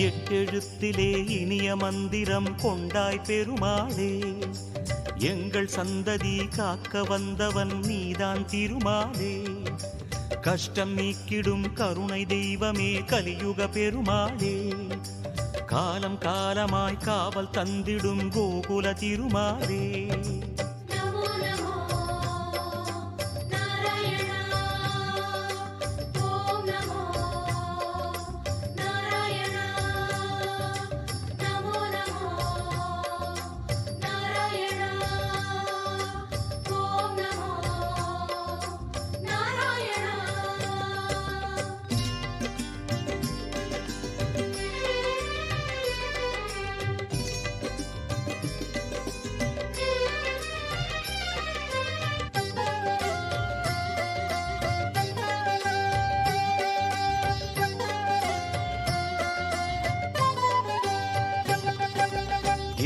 எட்டெழுத்திலே இனிய மந்திரம் கொண்டாய் பெருமாளே, எங்கள் சந்ததி காக்க வந்தவன் நீதான் திருமாலே. கஷ்டம் நீக்கிடும் கருணை தெய்வமே கலியுக பெருமாளே, காலம் காலமாய் காவல் தந்திடும் கோகுல திருமாலே.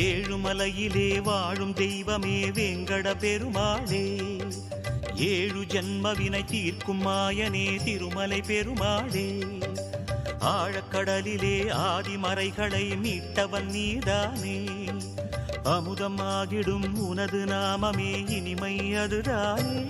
ஏழுமலையிலே வாழும் தெய்வமே வேங்கட பெருமாளே, ஏழு ஜன்மவினை தீர்க்கும் மாயனே திருமலை பெருமாளே. ஆழக்கடலிலே ஆதிமறைகளை மீட்டவன் நீதானே, அமுதமாகிடும் உனது நாமமே இனிமை அதுதானே.